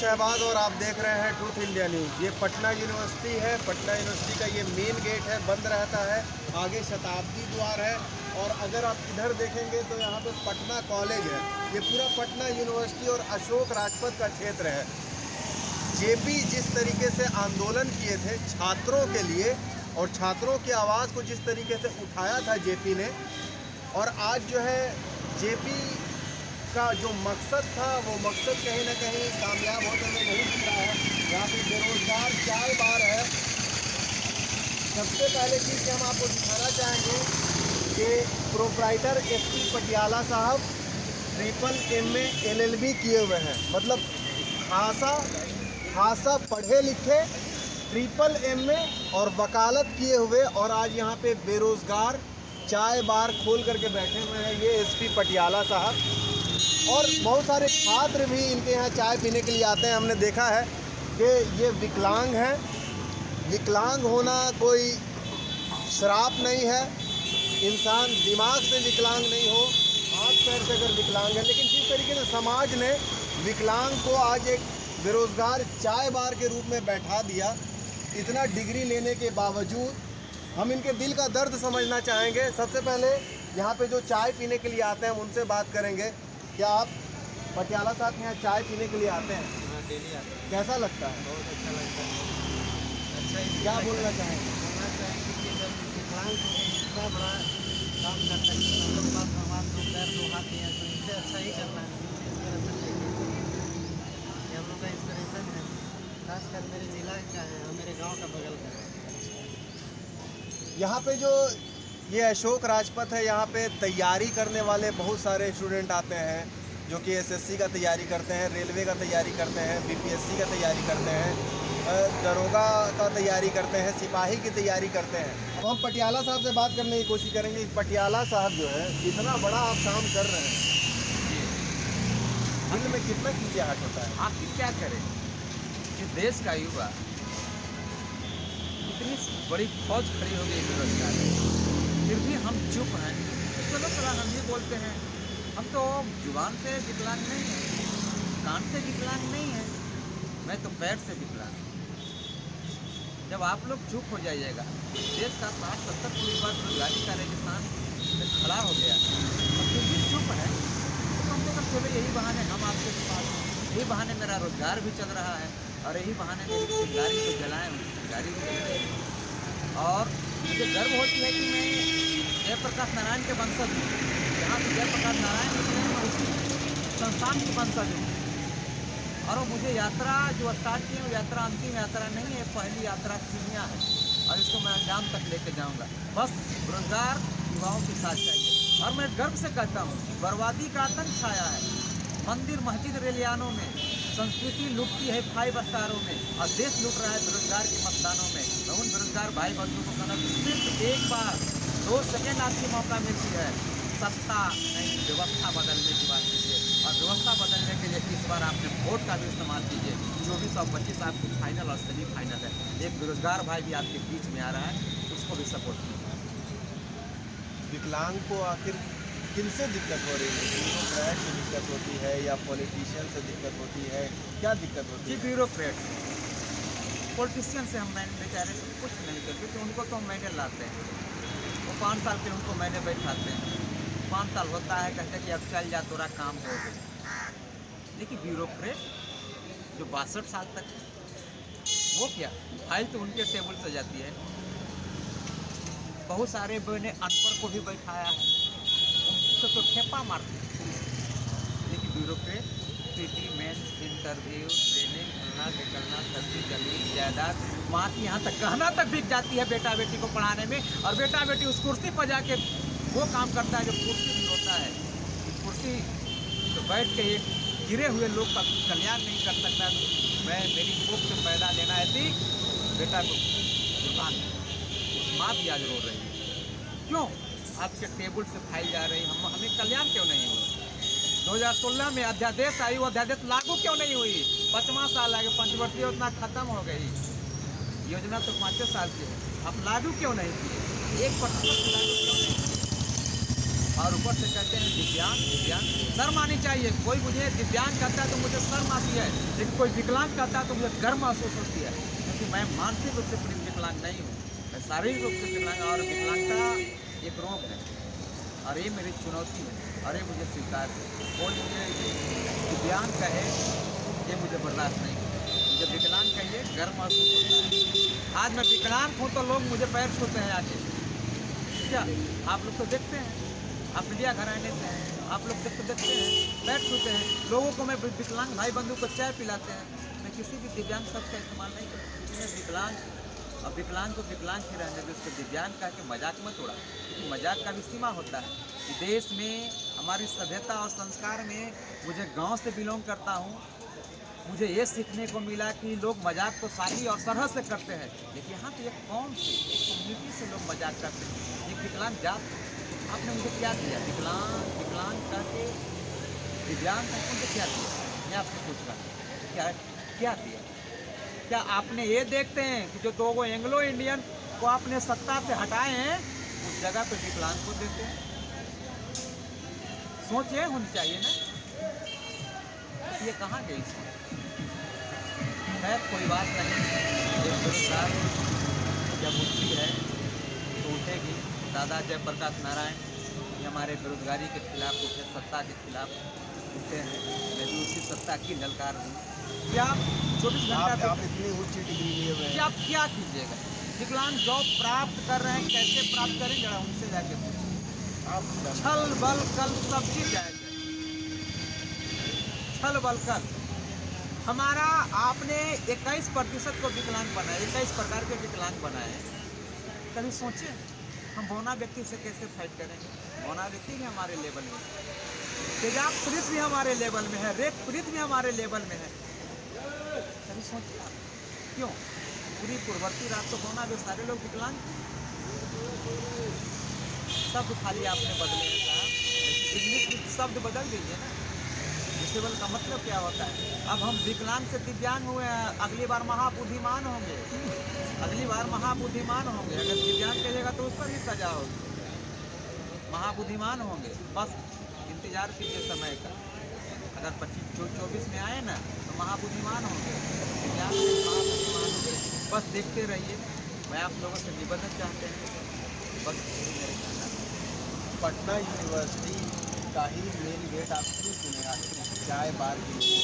शहबाज और आप देख रहे हैं ट्रूथ इंडिया न्यूज़। ये पटना यूनिवर्सिटी है। पटना यूनिवर्सिटी का ये मेन गेट है, बंद रहता है। आगे शताब्दी द्वार है और अगर आप इधर देखेंगे तो यहाँ पे पटना कॉलेज है। ये पूरा पटना यूनिवर्सिटी और अशोक राजपथ का क्षेत्र है। जेपी जिस तरीके से आंदोलन किए थे छात्रों के लिए और छात्रों की आवाज़ को जिस तरीके से उठाया था जेपी ने, और आज जो है जेपी का जो मकसद था वो मकसद कहीं ना कहीं कामयाब होने में नहीं दिख रहा है। यहाँ पे बेरोजगार चाय बार है। सबसे पहले चीज़ कि हम आपको दिखाना चाहेंगे कि प्रोप्राइटर एसपी पटियाला साहब MA LLB किए हुए हैं, मतलब खासा पढ़े लिखे, MA और वकालत किए हुए, और आज यहाँ पे बेरोजगार चाय बार खोल करके बैठे हुए हैं ये एसपी पटियाला साहब। और बहुत सारे छात्र भी इनके यहाँ चाय पीने के लिए आते हैं। हमने देखा है कि ये विकलांग हैं। विकलांग होना कोई श्राप नहीं है। इंसान दिमाग से विकलांग नहीं हो, हाथ पैर से अगर विकलांग है, लेकिन जिस तरीके से समाज ने विकलांग को आज एक बेरोजगार चाय बार के रूप में बैठा दिया, इतना डिग्री लेने के बावजूद, हम इनके दिल का दर्द समझना चाहेंगे। सबसे पहले यहाँ पे जो चाय पीने के लिए आते हैं हम उनसे बात करेंगे। क्या आप पटियाला साहब के यहाँ चाय पीने के लिए आते हैं? हाँ, डेली आते हैं। कैसा लगता है? बहुत अच्छा लगता है। अच्छा ही क्या बोलना चाहेंगे? बोलना चाहेंगे कि जब विकलांग इतना बड़ा काम करता है, हम लोग बात भगवान दो पैर दो हाथ दिए हैं, तो इससे अच्छा ही करना है। इंस्पिरेशन लेके हम लोग का इंस्पिरेशन है, खासकर मेरे जिला का है और मेरे गाँव का बगल का है। यहाँ पे जो ये अशोक राजपथ है, यहाँ पे तैयारी करने वाले बहुत सारे स्टूडेंट आते हैं जो कि SSC का तैयारी करते हैं, रेलवे का तैयारी करते हैं, BPSC का तैयारी करते हैं, दरोगा का तैयारी करते हैं, सिपाही की तैयारी करते हैं। अब हम पटियाला साहब से बात करने की कोशिश करेंगे। पटियाला साहब जो है इतना बड़ा आप काम कर रहे हैं, दिल में कितना खिंचाहट होता है? आखिर क्या करें कि देश का युवा इतनी बड़ी फौज खड़ी हो गई बेरोजगार, फिर भी हम चुप हैं। तो चलो थोड़ा हम ये बोलते हैं, हम तो जुबान से विकलांग नहीं हैं, कान से विकलांग नहीं हैं, मैं तो पैर से विकलांग हूँ। जब आप लोग चुप हो जाइएगा, देश का 60-70 परिवार बेरोजगारी का रेगिस्तान में खड़ा हो गया और फिर भी चुप है, तो कम से कम चलो यही बहाने हम आपके पास, यही बहाने मेरा रोजगार भी चल रहा है और यही बहाने मेरी चिंगारी को जलाएं, उनकी चिंगारी भी जल रही है। और मुझे गर्व होती है कि मैं जयप्रकाश नारायण के वंशज हूँ। जहाँ से जयप्रकाश नारायण निकले मैं उसी संस्थान की वंशज हूँ। और वो मुझे यात्रा जो स्टार्ट की है वो यात्रा अंतिम यात्रा नहीं है, पहली यात्रा सीढ़ियाँ है और इसको मैं अंजाम तक लेके जाऊँगा। बस रोजगार युवाओं के साथ चाहिए। और मैं गर्व से कहता हूँ, बर्बादी का आतंक छाया है मंदिर मस्जिद रेलियानों में, संस्कृति लुटती है 5 स्टारों में और देश लूट रहा है बेरोजगार के मतदानों में। मैं उन बेरोजगार भाई बंधुओं को कहना, सिर्फ एक बार 2 सेकेंड आपकी मौका मिलती है, सत्ता नहीं व्यवस्था बदलने की बात कीजिए और व्यवस्था बदलने के लिए इस बार आपने वोट का भी इस्तेमाल कीजिए। 24 और 25 आपकी फाइनल और सेमीफाइनल है। एक बेरोजगार भाई भी आपके बीच में आ रहा है, उसको भी सपोर्ट कीजिए। विकलांग को आखिर किनसे दिक्कत हो रही है? ब्यूरोक्रेट से दिक्कत होती है या पॉलिटिशियन से दिक्कत होती है? क्या दिक्कत होती जी है? ब्यूरोक्रेट पॉलिटिशियन से हम बेचारे से कुछ नहीं करते, क्योंकि उनको तो हम मैंने लाते हैं। वो 5 साल के उनको मैंने बैठाते हैं, 5 साल होता है, कहते हैं कि अब चल जा तोरा काम हो गया। लेकिन ब्यूरोक्रेट जो 62 साल तक वो क्या फाइल तो उनके टेबल से जाती है। बहुत सारे मैंने अनपढ़ को भी बैठाया है, उनसे तो ठेपा मारते हैं। लेकिन bureaucrat PT mains interview training फलना निकलना सब्जी जमीन जायदाद बात यहाँ तक कहना तक बिक जाती है बेटा बेटी को पढ़ाने में। और बेटा बेटी उस कुर्सी पर जाके वो काम करता है जो कुर्सी भी होता है। कुर्सी तो बैठ के एक गिरे हुए लोग का कल्याण नहीं कर सकता। तो मैं मेरी मुफ्त में पैदा लेना है थी बेटा को दुकान माँ भी आज रो रही है, क्यों आपके टेबल से फाइल जा रही, हमें कल्याण क्यों नहीं हुई? 2016 में अध्यादेश आई, वो अध्यादेश लागू क्यों नहीं हुई? 5वां साल आगे, पंचवर्षीय योजना खत्म हो गई। योजना तो 5 साल की है, अब लागू क्यों नहीं किए? 1% लागू क्यों नहीं किए? और ऊपर से कहते हैं दिव्यांग दिव्यांग। शर्म आनी चाहिए। कोई मुझे दिव्यांग कहता है तो मुझे शर्म आती है, लेकिन कोई विकलांग कहता है तो मुझे गर्व महसूस होती है, क्योंकि मैं मानसिक रूप से विकलांग नहीं हूँ, मैं शारीरिक रूप से विकलांग। और विकलांगता एक रोग है और ये मेरी चुनौती है और ये मुझे स्वीकार है। कोई मुझे दिव्यांग कहे ये मुझे बर्दाश्त नहीं है, मुझे विकलांग कहिए गर्व महसूस होता है। आज मैं विकलांग हूँ तो लोग मुझे पैर छूते हैं आके। क्या आप लोग तो देखते हैं, आप मीडिया घराने से हैं, आप लोग देखते हैं पैर छूते हैं लोगों को। मैं विकलांग भाई बंधु को चाय पिलाते हैं। मैं किसी भी दिव्यांग शब्द का इस्तेमाल नहीं करता, क्योंकि मैं विकलांग और विकलांग को विकलांग ही रहने दे, उसको दिव्यांग कह के मजाक मत उड़ा, क्योंकि मजाक का भी सीमा होता है। देश में हमारी सभ्यता और संस्कार में, मुझे गाँव से बिलोंग करता हूँ, मुझे ये सीखने को मिला कि लोग मजाक तो सादी और सरहद से करते हैं, लेकिन यहाँ तो एक कौम से, एक कम्युनिटी से लोग मजाक करते हैं। ये विकलांग जात आपने मुझे क्या दिया? विकलांग विकलांग करके दिव्यांग का मुझे क्या दिया? मैं आपसे पूछ रहा हूँ क्या क्या दिया? क्या आपने ये देखते हैं कि जो 2 एंग्लो इंडियन को आपने सत्ता से हटाए हैं, उस जगह पे विकलांग को देते हैं? सोच ये होनी चाहिए ना, ये कहाँ गई सोच? खैर कोई बात नहीं, एक बेरोजगार जब उठती है तो उठेगी। दादा जयप्रकाश नारायण ये हमारे बेरोजगारी के खिलाफ उठे, सत्ता के खिलाफ उठे हैं। मैं भी उसी सत्ता की ललकार हूँ। क्या 24 घंटा आप इतनी उच्च डिग्री लिए हुए हैं, आप क्या कीजिएगा? विकलांग जॉब प्राप्त कर रहे हैं, कैसे प्राप्त करें जरा उनसे जाके पूछिए। आप छल बल कल सब चीज जाएगा। छल बल कल हमारा आपने 21% को विकलांग बनाए, 21 प्रकार के विकलांग बनाए। कभी सोचे हम बौना व्यक्ति से कैसे फाइट करेंगे? बौना व्यक्ति भी हमारे लेवल में है, तेजाब पीड़ित भी हमारे लेवल में है, रेत पीड़ित भी हमारे लेवल में है। कभी सोचिए आप क्यों पूरी पूर्ववर्ती रात तो बौना भी सारे लोग विकलांग, शब्द खाली आपने बदले हैं साहब, इंग्लिश में शब्द बदल दीजिए ना। डिसेबल का मतलब क्या होता है? अब हम विकलांग से दिव्यांग हुए हैं, अगली बार महाबुद्धिमान होंगे, अगली बार महाबुद्धिमान होंगे। अगर दिव्यांग कहिएगा तो उस पर ही सजा होगी। महाबुद्धिमान होंगे, बस इंतजार कीजिए समय का। अगर 25-24 में आए ना तो महाबुद्धिमान होंगे, दिव्यांग महाबुद्धिमान होंगे। बस देखते रहिए। मैं आप लोगों से निवेदन चाहते हैं, बस मेरे कहना। पटना यूनिवर्सिटी का ही मेन गेट आप क्यों चुने? आखिर चाय बार के लिए,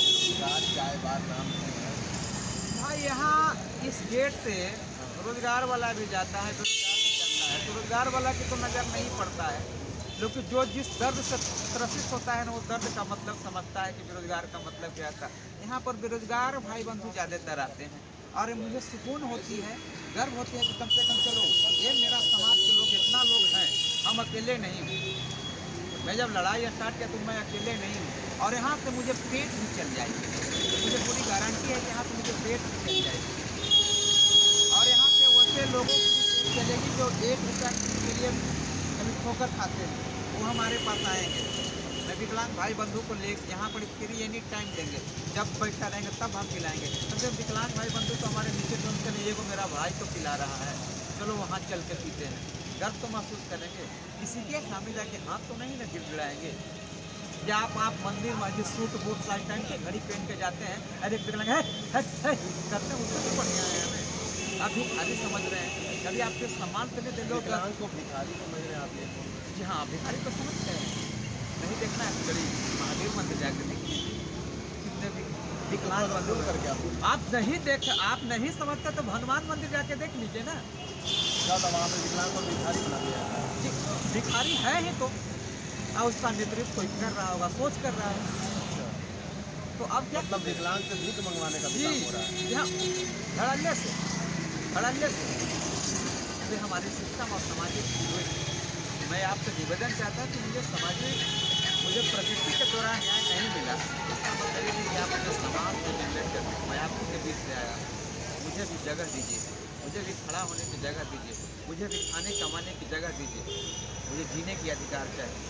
चाय बार नाम है भाई यहाँ इस गेट से रोजगार वाला भी जाता है, बेरोजगार भी जाता है। तो रोजगार वाला की तो नज़र नहीं पड़ता है, लेकिन जो जिस दर्द से त्रसित होता है ना, वो दर्द का मतलब समझता है कि बेरोजगार का मतलब क्या था। यहाँ पर बेरोजगार भाई बंधु ज़्यादातर आते हैं और मुझे सुकून होती है, गर्व होती है कि कम से कम चलो ये मेरा समाज के लोग, इतना लोग हैं, हम अकेले नहीं हूँ। मैं जब लड़ाई स्टार्ट किया तो मैं अकेले नहीं हूँ और यहाँ से मुझे पेट भी चल जाएगी। मुझे पूरी गारंटी है कि यहाँ से मुझे पेट भी चल जाएगी और यहाँ से वैसे लोगों की पेट चलेगी जो 1 रुपया के लिए कभी ठोकर खाते हैं, वो हमारे पास आएंगे। मैं विकलांग भाई बंधु को ले यहाँ पर फ्री एनी टाइम देंगे, जब बैठा रहेंगे तब हम पिलाएंगे। तो विकलांग भाई बंधु तो हमारे नीचे तो उनके लिए मेरा भाई तो पिला रहा है, चलो वहाँ चल के पीते हैं, गर्व तो महसूस करेंगे। किसी के सामने जाके हाथ तो नहीं ना गिड़गिड़ाएंगे। या आप मंदिर मस्जिद सूट बूट साइड टाइम के घड़ी पहन के जाते हैं, अरे विकलांग है करते हैं, उससे तो बढ़िया है। हमें आप भिखारी समझ रहे हैं, कभी आपके सम्मान से नहीं लोग विकलांग को भिखारी समझ रहे हैं आप? ये जी हाँ, भिखारी तो समझते हैं। नहीं देखना है गड़ी महादेव मंदिर जाकर देखिए, कितने भी विकलांग बंद करके आप नहीं देख, आप नहीं समझते तो हनुमान मंदिर जाके देख लीजिए ना। क्या था वहाँ पे विकलांग को भिखारी बना दिया है? भिखारी है ही तो, और उसका नेतृत्व कोई कर रहा होगा, सोच कर रहा है। तो अब क्या मतलब विकलांग से भीख मंगवाने का भी काम हो रहा है? यहाँ धड़ल्ले से ये हमारे सिस्टम और सामाजिक। मैं आपसे निवेदन चाहता हूँ कि मुझे प्रकृति के दौरान न्याय नहीं मिला, इसका मतलब ये नहीं कि आप मुझे समाज से निर्णय करते। मैं आपके बीच से आया, मुझे भी जगह दीजिए, मुझे भी खड़ा होने की जगह दीजिए, मुझे भी खाने कमाने की जगह दीजिए, मुझे जीने की अधिकार चाहिए।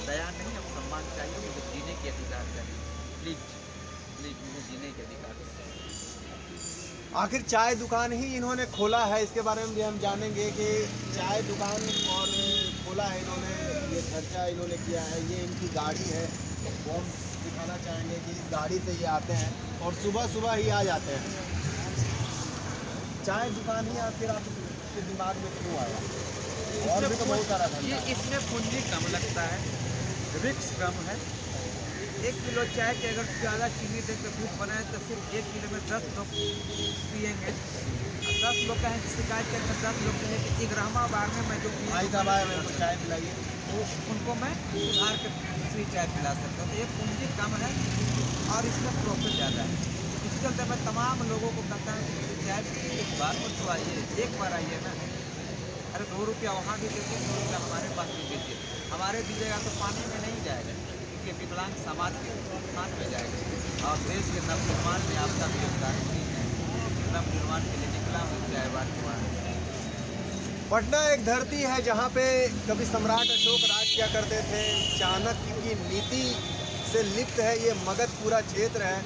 दया नहीं, अब सम्मान चाहिए, मुझे जीने की अधिकार चाहिए। प्लीज मुझे जीने के अधिकार चाहिए। आखिर चाय दुकान ही इन्होंने खोला है, इसके बारे में भी हम जानेंगे कि चाय दुकान और खोला है इन्होंने, ये खर्चा इन्होंने किया है, ये इनकी गाड़ी है, वो हम दिखाना चाहेंगे कि इस गाड़ी से ये आते हैं और सुबह सुबह ही आ जाते हैं। चाय दुकान ही आखिर आपके दिमाग में क्यों आया? और भी तो बहुत सारा धंधा ये है। इसमें पूंजी कम लगता है, रिस्क कम है। 1 किलो चाय के अगर ज़्यादा चीनी दे के दूध बनाए तो सिर्फ 1 किलो में 10 लोग पियेंगे। 10 लोग का है शिकायत करके 10 लोग कहें कि इग्रामा बार में मैं जो भाई साहब आए मेरे को चाय पिलाइए। तो उनको मैं सुधार के दूसरी चाय पिला सकता हूँ। तो ये पूंजी कम है और इसमें प्रॉफिट ज़्यादा है। इस चलते मैं तमाम लोगों को कहता हूँ कि मेरी चाय पिए, एक बार पर तो आइए, एक बार आइए ना। अरे 2 रुपया वहाँ भी देते, 2 रुपया हमारे पास भी देते। हमारे दीजिएगा तो पानी में नहीं जाएगा, क्योंकि विकलांग समाज के उत्थान में जाएगा और देश के नवनिर्माण में आपका भी योगदान नहीं है। नवनिर्माण के लिए निकला हूँ चाय बार। पटना एक धरती है जहाँ पे कभी सम्राट अशोक राज किया करते थे। चाणक्य की नीति से लिप्त है ये मगधपुरा क्षेत्र है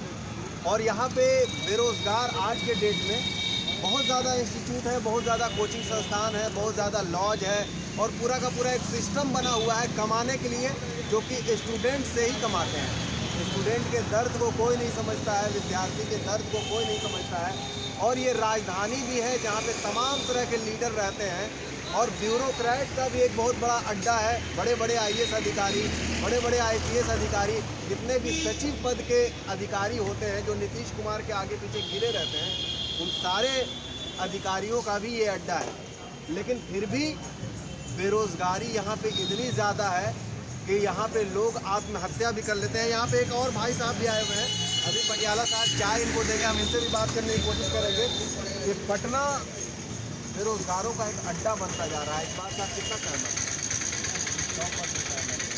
और यहाँ पे बेरोज़गार आज के डेट में बहुत ज़्यादा इंस्टीट्यूट है, बहुत ज़्यादा कोचिंग संस्थान है, बहुत ज़्यादा लॉज है और पूरा का पूरा एक सिस्टम बना हुआ है कमाने के लिए, जो कि स्टूडेंट से ही कमाते हैं। स्टूडेंट के दर्द को कोई नहीं समझता है, विद्यार्थी के दर्द को कोई नहीं समझता है। और ये राजधानी भी है जहाँ पे तमाम तरह के लीडर रहते हैं और ब्यूरोक्रेट का भी एक बहुत बड़ा अड्डा है। बड़े बड़े IAS अधिकारी, बड़े बड़े IPS अधिकारी, जितने भी सचिव पद के अधिकारी होते हैं जो नीतीश कुमार के आगे पीछे घिरे रहते हैं, उन सारे अधिकारियों का भी ये अड्डा है। लेकिन फिर भी बेरोज़गारी यहाँ पे इतनी ज़्यादा है कि यहाँ पे लोग आत्महत्या भी कर लेते हैं। यहाँ पे एक और भाई साहब भी आए हुए हैं, अभी पटियाला साहब चाय इनको देंगे, हम इनसे भी बात करने की कोशिश करेंगे। कि पटना बेरोज़गारों का एक अड्डा बनता जा रहा है, इस बात का कितना सहमत है? 100% सहमत है।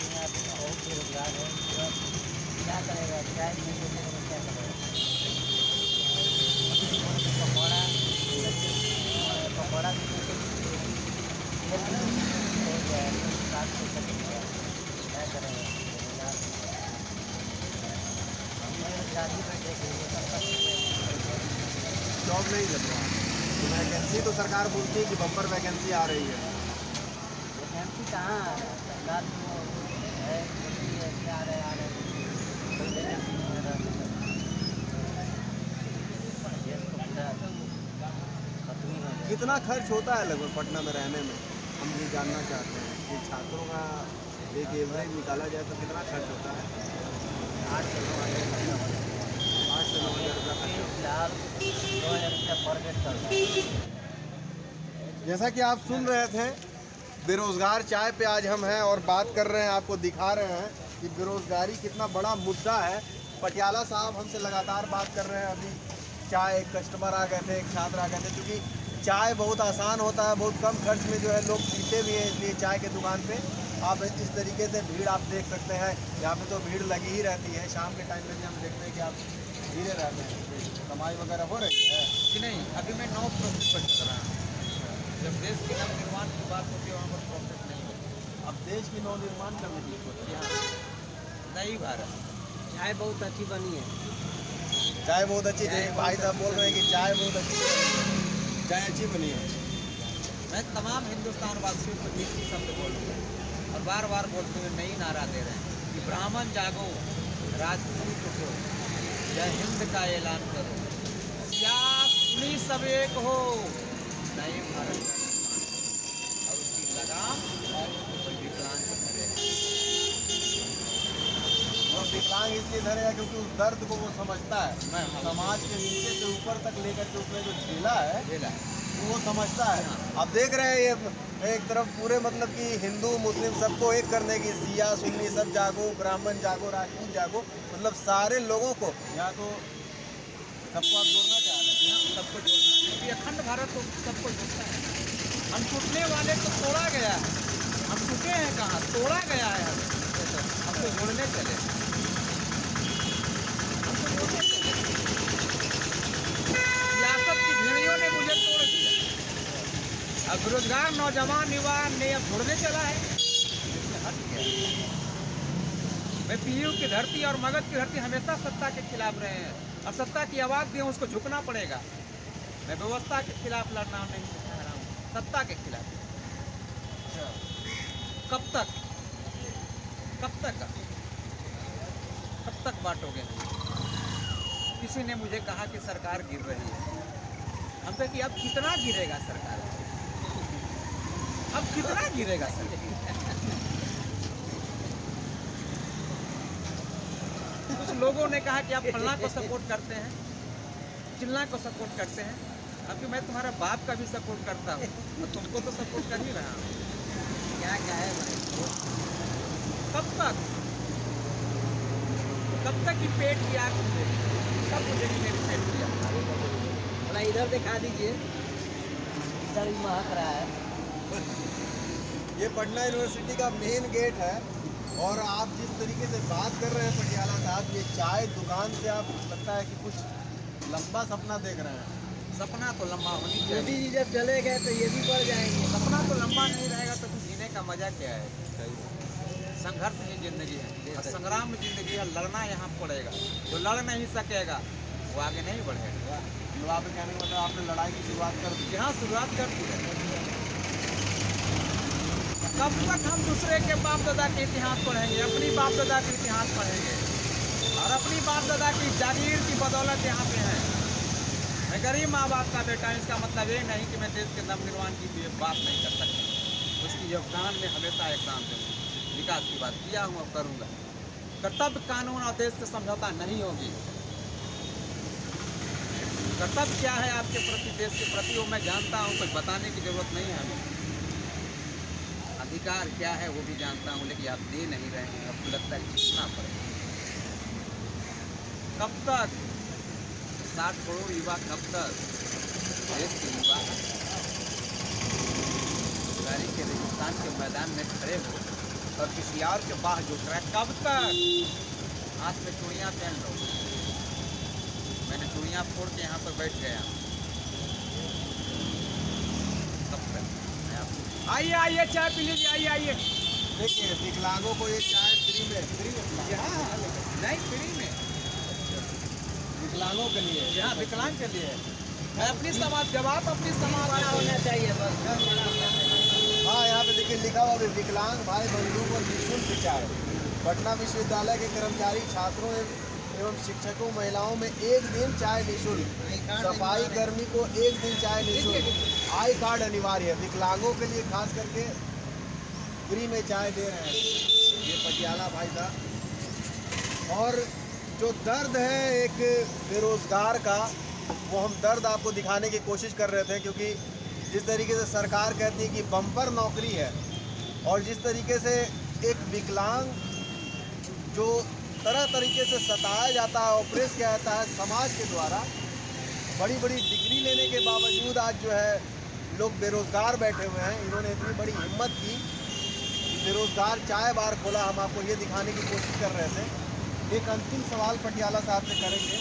यहाँ पे बहुत बेरोजगार है, क्या करेगा? चाय नहीं देने को क्या करेगा? पकौड़ा पकौड़ा भी हो गया, 7 क्या करेंगे? शादी में जॉब नहीं लग रहा, तो वैकेंसी तो सरकार बोलती है कि बम्पर वैकेंसी आ रही है। वैकेंसी कहाँ आ रहा है? सरकार है, आ रहे कोई वैकेंसी नहीं आ रहा। कितना खर्च होता है लगभग पटना में रहने में, हम ये जानना चाहते हैं कि छात्रों का एक एवरेज निकाला जाए तो कितना खर्च होता है? 8 से 9 हज़ार रुपया फिलहाल 2 हज़ार रुपया पर गेट चल रहा है। जैसा कि आप सुन रहे थे, बेरोज़गार चाय पे आज हम हैं और बात कर रहे हैं, आपको दिखा रहे हैं कि बेरोज़गारी कितना बड़ा मुद्दा है। पटियाला साहब हमसे लगातार बात कर रहे हैं। अभी चाय एक कस्टमर आ गए थे, एक छात्र आ गए थे, क्योंकि चाय बहुत आसान होता है, बहुत कम खर्च में जो है लोग पीते भी हैं, इसलिए चाय की दुकान पे आप इस तरीके से भीड़ आप देख सकते हैं। यहाँ पे तो भीड़ लगी ही रहती है। शाम के टाइम में भी हम देखते हैं कि आप धीरे रहते हैं। कमाई वगैरह हो रही है कि नहीं? अभी मैं 9 प्रॉफिट पर चल रहा हूँ। जब देश के नवनिर्माण की बात होती है वहाँ पर प्रॉफिट नहीं होता। अब देश की नवनिर्माण करने की सोच है। नई भारत चाय बहुत अच्छी बनी है। चाय बहुत अच्छी थी, भाई साहब बोल रहे हैं कि चाय बहुत अच्छी, चाय अच्छी बनी है। मैं तमाम हिंदुस्तान वासियों को एक ही शब्द बोलूँगा और बार बार बोलते हुए नई नारा दे रहे हैं कि ब्राह्मण जागो, राजपूत हो, जय हिंद का ऐलान करो, सुनी सब एक हो, नए भारत का निर्माण और उसकी लगाम कोई विकलांग धरे। और विकलांग इसलिए धरेगा क्योंकि उस दर्द को वो समझता है। समाज के नीचे से ऊपर तक लेकर के उसने जो झेला है वो समझता है। आप देख रहे हैं ये एक तरफ पूरे मतलब कि हिंदू मुस्लिम सबको एक करने की, सिया सुन्नी सब जागो, ब्राह्मण जागो, राजपूत जागो, मतलब सारे लोगों को या तो सबको आप जोड़ना चाह रहे हैं। सबको जोड़ना है क्योंकि अखंड भारत को सबको जोड़ता है। हम टूटने वाले तो तोड़ा गया है, हम टूटे हैं कहाँ, तोड़ा गया है। हम तो जोड़ने चले, सियासत की भेड़ियों ने मुझे तोड़ दिया। अब बेरोजगार नौजवान युवा ने अब छोड़ने चला है, हट गया। मैं पीयू की धरती और मगध की धरती हमेशा सत्ता के खिलाफ रहे हैं और सत्ता की आवाज़ दें उसको झुकना पड़ेगा। मैं व्यवस्था के खिलाफ लड़ना नहीं चाह रहा हूँ, सत्ता के खिलाफ। कब तक बांटोगे? किसी ने मुझे कहा कि सरकार गिर रही है। हम कहे कि अब कितना गिरेगा सरकार? अब कितना गिरेगा सरकार? कुछ लोगों ने कहा कि आप फलना को सपोर्ट करते हैं, चिल्ला को सपोर्ट करते हैं। अब कि मैं तुम्हारा बाप का भी सपोर्ट करता हूँ, तो तुमको तो सपोर्ट कर ही रहा हूँ। क्या है भाई? कब तक ये पेट की आग खुलेगी? कब खुलेगी मेरी पेट की आग? थोड़ा इधर दिखा दीजिए, इधर ही महक रहा है। ये पटना यूनिवर्सिटी का मेन गेट है। और आप जिस तरीके से बात कर रहे हैं पटियाला साहब, ये चाय दुकान से आप लगता है कि कुछ लंबा सपना देख रहे हैं। सपना तो लंबा होनी मोदी चाहिए। जी जब चले गए तो ये भी बढ़ जाएंगे। सपना तो लंबा नहीं रहेगा तो फिर जीने का मजा क्या है? संघर्ष की जिंदगी है और संग्राम में जिंदगी है। लड़ना यहाँ पड़ेगा। जो लड़ नहीं सकेगा वो आगे नहीं बढ़ेगा। तो आप कहने का मतलब आपने लड़ाई की शुरुआत कर दी। यहाँ शुरुआत कर दी है। कब तक हम दूसरे के बाप दादा के इतिहास पढ़ेंगे? अपनी बाप दादा के इतिहास पढ़ेंगे और अपनी बाप दादा की जागीर की बदौलत यहाँ पे है। मैं गरीब माँ बाप का बेटा, इसका मतलब ये नहीं कि मैं देश के नवनिर्माण की भी बात नहीं कर सकता। उसकी योगदान में हमेशा योगदान दूँगा। विकास की बात किया हूँ और करूँगा। कर्तव्य कानून और देश से समझौता नहीं होगी। कर्तव्य क्या है आपके प्रति, देश के प्रति, वो मैं जानता हूँ, कुछ बताने की जरूरत नहीं है हमें। अधिकार क्या है वो भी जानता हूँ, लेकिन आप दे नहीं रहे हैं। आपको लगता है कितना पड़ेगा? कब तक 60 करोड़ युवा, कब तक देश के युवा गाड़ी के रेगिस्तान के मैदान में खड़े हो और किसी और के बाह जो रहा है? कब तक? हाथ में चूड़ियाँ पहन लो। मैंने चूड़ियाँ फोड़ के यहाँ पर बैठ गया। कब तक? आइए आइए, चाय पी लीजिए। आइए आइए। देखिए, विकलांगों को ये चाय फ्री में यहाँ नहीं, फ्री में विकलांगों के लिए। यहाँ विकलांग के लिए। मैं अपनी समाज, जब आप अपनी समाज बड़ा होना चाहिए बस। हाँ, यहाँ पे देखिए लिखा हुआ भी विकलांग भाई बंधु को निःशुल्क चाय। पटना विश्वविद्यालय के कर्मचारी, छात्रों एवं शिक्षकों, महिलाओं में एक दिन चाय निःशुल्क। सफाई कर्मी को एक दिन चाय निःशुल्क। आई कार्ड अनिवार्य है। विकलांगों के लिए खास करके फ्री में चाय दे रहे हैं ये पटियाला भाई साहब। और जो दर्द है एक बेरोजगार का, वो हम दर्द आपको दिखाने की कोशिश कर रहे थे, क्योंकि जिस तरीके से सरकार कहती है कि बम्पर नौकरी है, और जिस तरीके से एक विकलांग जो तरह तरीके से सताया जाता है, ऑपरेस किया जाता है समाज के द्वारा, बड़ी बड़ी डिग्री लेने के बावजूद आज जो है लोग बेरोज़गार बैठे हुए हैं। इन्होंने इतनी बड़ी हिम्मत की कि बेरोज़गार चाय बार खोला। हम आपको ये दिखाने की कोशिश कर रहे थे। एक अंतिम सवाल पटियाला साहब से करेंगे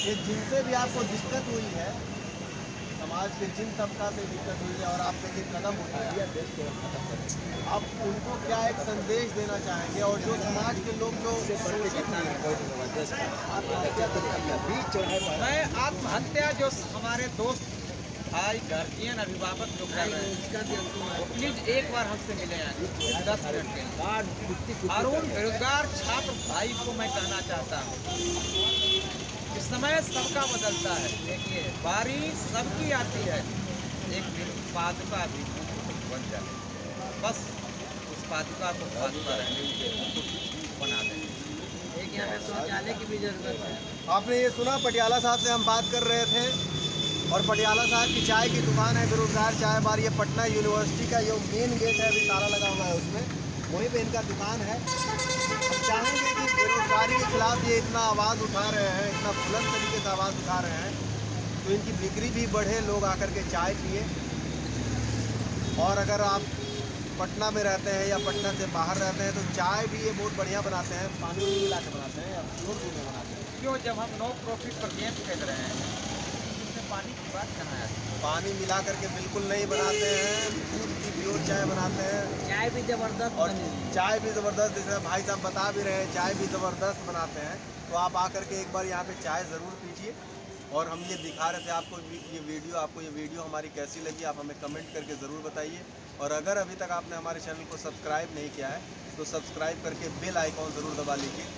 कि जिनसे भी आपको दिक्कत हुई है, समाज के जिन तबका से दिक्कत हुई है और आपने ये कदम उठाया, आप उनको क्या एक संदेश देना चाहेंगे? और जो समाज के लोग जो मैं आत्महत्या, जो हमारे दोस्त भाई, गार्जियन, अभिभावक जो कर रहे हैं, वो प्लीज एक बार हमसे मिले हैं 10 मिनट के लिए। और उन बेरोजगार छात्र भाई को मैं कहना चाहता हूँ कि समय सबका बदलता है। देखिए, बारी सबकी आती है। एक दिन पादुका भी बन जाए, बस उस पादुका को पादुका रहने बना दें। एक यहाँ पे शौचालय की भी जरूरत है। आपने ये सुना, पटियाला साहब से हम बात कर रहे थे, और पटियाला साहब की चाय की दुकान है, बेरोजगार चाय बार। ये पटना यूनिवर्सिटी का ये मेन गेट है, अभी ताला लगा हुआ है उसमें, वहीं पे इनका दुकान है। हम चाहेंगे कि बेरोजगारी के खिलाफ ये इतना आवाज़ उठा रहे हैं, इतना बुलंद तरीके से आवाज़ उठा रहे हैं, तो इनकी बिक्री भी बढ़े, लोग आकर के चाय पिए। और अगर आप पटना में रहते हैं या पटना से बाहर रहते हैं, तो चाय भी ये बहुत बढ़िया बनाते हैं, पानी भी मिला के बनाते हैं या प्योर दूध में बनाते हैं। क्यों, जब हम नो प्रॉफिट पर गेम खेल रहे हैं, उसमें पानी की बात कहाँ है? पानी मिला करके बिल्कुल नहीं बनाते हैं, दूध की प्योर चाय बनाते हैं। चाय भी जबरदस्त और बनेगी। चाय भी ज़बरदस्त, जैसे भाई साहब बता भी रहे हैं, चाय भी ज़बरदस्त बनाते हैं। तो आप आकर के एक बार यहाँ पे चाय ज़रूर पीजिए। और हम ये दिखा रहे थे आपको ये वीडियो हमारी कैसी लगी, आप हमें कमेंट करके ज़रूर बताइए। और अगर अभी तक आपने हमारे चैनल को सब्सक्राइब नहीं किया है तो सब्सक्राइब करके बेल आइकॉन ज़रूर दबा लीजिए,